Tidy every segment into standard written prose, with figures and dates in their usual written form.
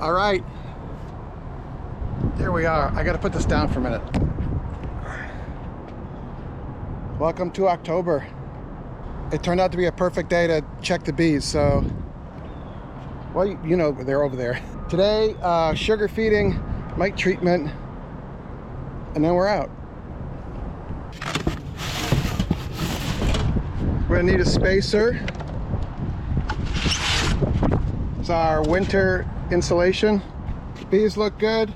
All right, here we are. I got to put this down for a minute. Welcome to October. It turned out to be a perfect day to check the bees, so, well, you know, they're over there. Today, sugar feeding, mite treatment, and then we're out. We're gonna need a spacer. It's our winter insulation. The bees look good.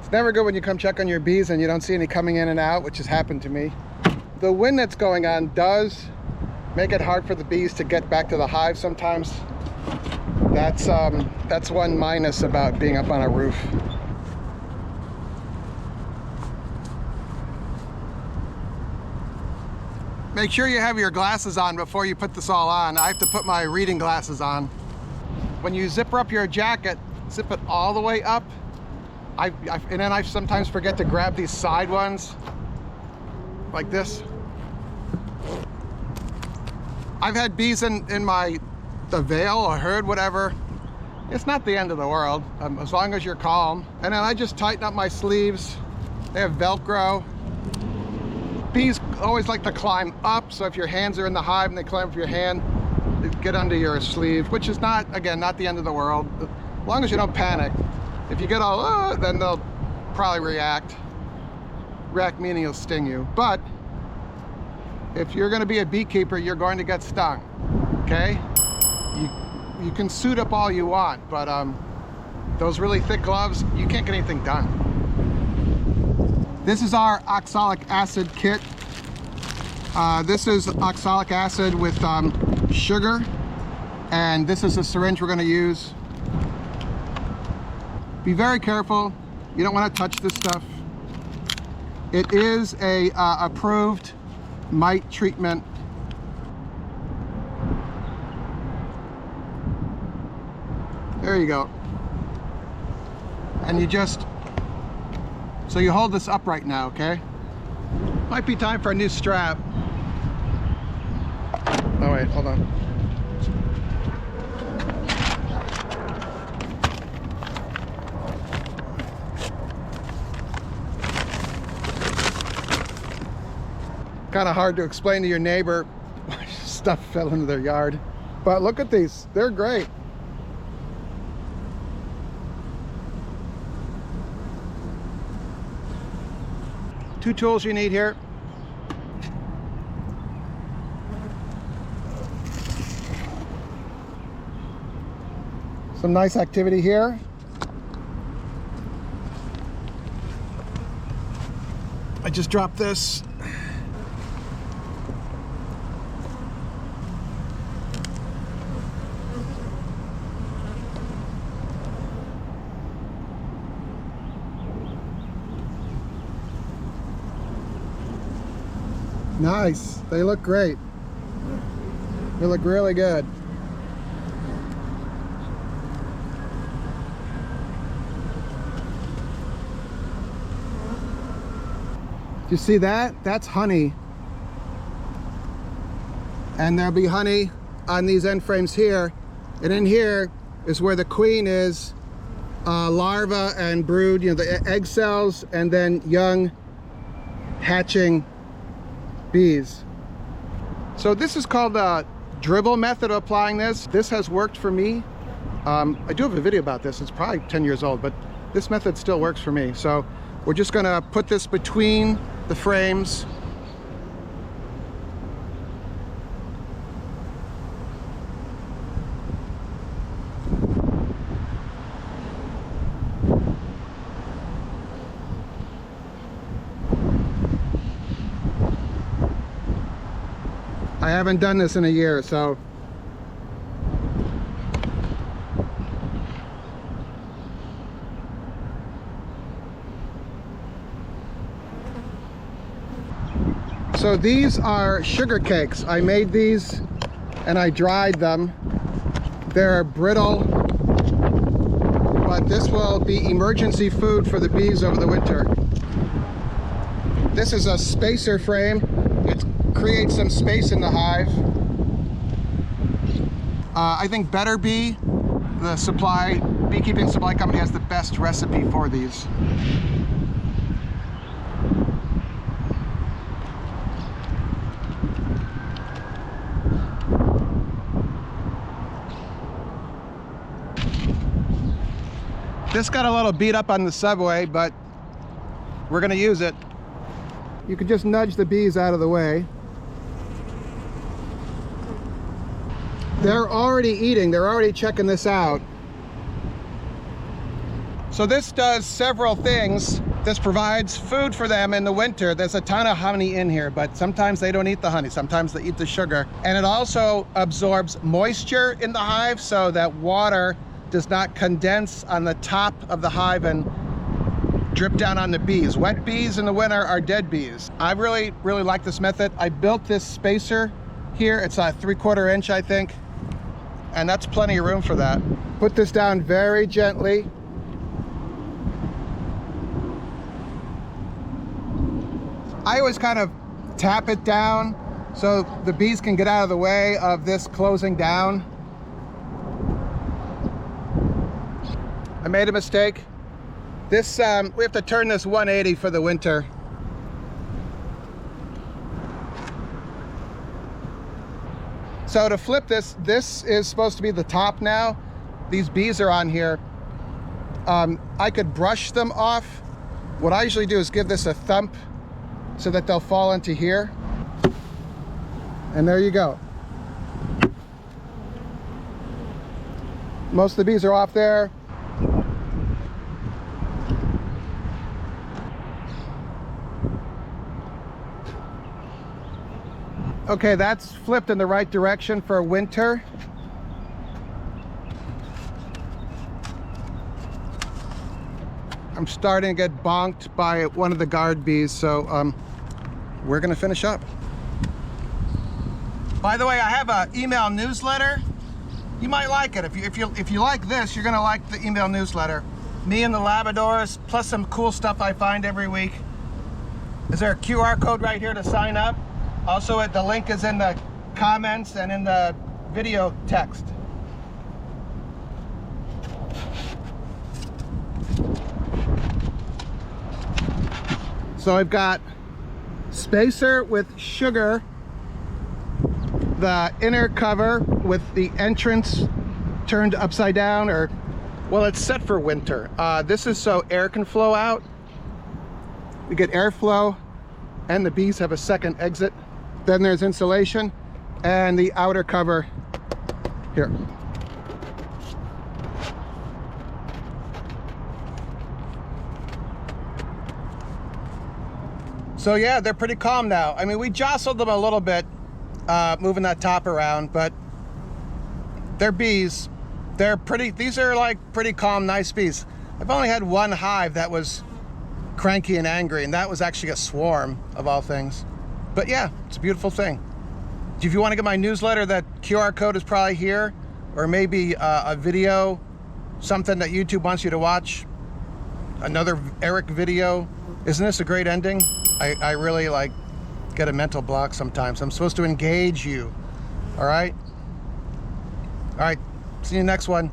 It's never good when you come check on your bees and you don't see any coming in and out, which has happened to me. The wind that's going on does make it hard for the bees to get back to the hive sometimes. That's one minus about being up on a roof. Make sure you have your glasses on before you put this all on. I have to put my reading glasses on. When you zipper up your jacket, zip it all the way up. And then I sometimes forget to grab these side ones, like this. I've had bees in the veil or hood, whatever. It's not the end of the world, as long as you're calm. And then I just tighten up my sleeves. They have Velcro. Bees always like to climb up, so if your hands are in the hive and they climb up your hand, they get under your sleeve, which is not, again, not the end of the world, as long as you don't panic. If you get all, then they'll probably react. React meaning it'll sting you. But if you're gonna be a beekeeper, you're going to get stung, okay? You can suit up all you want, but those really thick gloves, you can't get anything done. This is our oxalic acid kit. This is oxalic acid with sugar, and this is the syringe we're going to use. Be very careful. You don't want to touch this stuff. It is a approved mite treatment. There you go. And you just, so you hold this upright now, okay? Might be time for a new strap. Oh wait, hold on. Kind of hard to explain to your neighbor why stuff fell into their yard. But look at these, they're great. Two tools you need here. Some nice activity here. I just dropped this. Nice, they look great. They look really good. You see that? That's honey. And there'll be honey on these end frames here. And in here is where the queen is, larva and brood, you know, the egg cells, and then young hatching bees. So this is called the dribble method of applying this. This has worked for me. I do have a video about this. It's probably 10 years old, but this method still works for me. So we're just gonna put this between the frames. I haven't done this in a year, so these are sugar cakes. I made these and I dried them. They're brittle, but this will be emergency food for the bees over the winter. This is a spacer frame. It creates some space in the hive. I think Better Bee, the beekeeping supply company, has the best recipe for these. This got a little beat up on the subway, but we're gonna use it. You could just nudge the bees out of the way. They're already eating, they're already checking this out. So this does several things. This provides food for them in the winter. There's a ton of honey in here, but sometimes they don't eat the honey, sometimes they eat the sugar. And it also absorbs moisture in the hive so that water does not condense on the top of the hive and drip down on the bees. Wet bees in the winter are dead bees. I really like this method. I built this spacer here. It's a 3/4 inch, I think. And that's plenty of room for that. Put this down very gently. I always kind of tap it down so the bees can get out of the way of this closing down. I made a mistake. This, we have to turn this 180 for the winter. So to flip this, this is supposed to be the top now. These bees are on here. I could brush them off. What I usually do is give this a thump so that they'll fall into here. And there you go. Most of the bees are off there. Okay, that's flipped in the right direction for winter. I'm starting to get bonked by one of the guard bees, so we're gonna finish up. By the way, I have an email newsletter. You might like it. If you like this, you're gonna like the email newsletter. Me and the Labradors, plus some cool stuff I find every week. Is there a QR code right here to sign up? Also, the link is in the comments and in the video text. So I've got spacer with sugar, the inner cover with the entrance turned upside down, or, well, it's set for winter. This is so air can flow out. We get airflow and the bees have a second exit. Then there's insulation and the outer cover here. So yeah, they're pretty calm now. I mean, we jostled them a little bit, moving that top around, but they're bees. These are like pretty calm, nice bees. I've only had one hive that was cranky and angry, and that was actually a swarm of all things. But yeah, it's a beautiful thing. If you want to get my newsletter, that QR code is probably here, or maybe a video, something that YouTube wants you to watch. Another Eric video. Isn't this a great ending? I really get a mental block sometimes. I'm supposed to engage you. All right? All right, see you next one.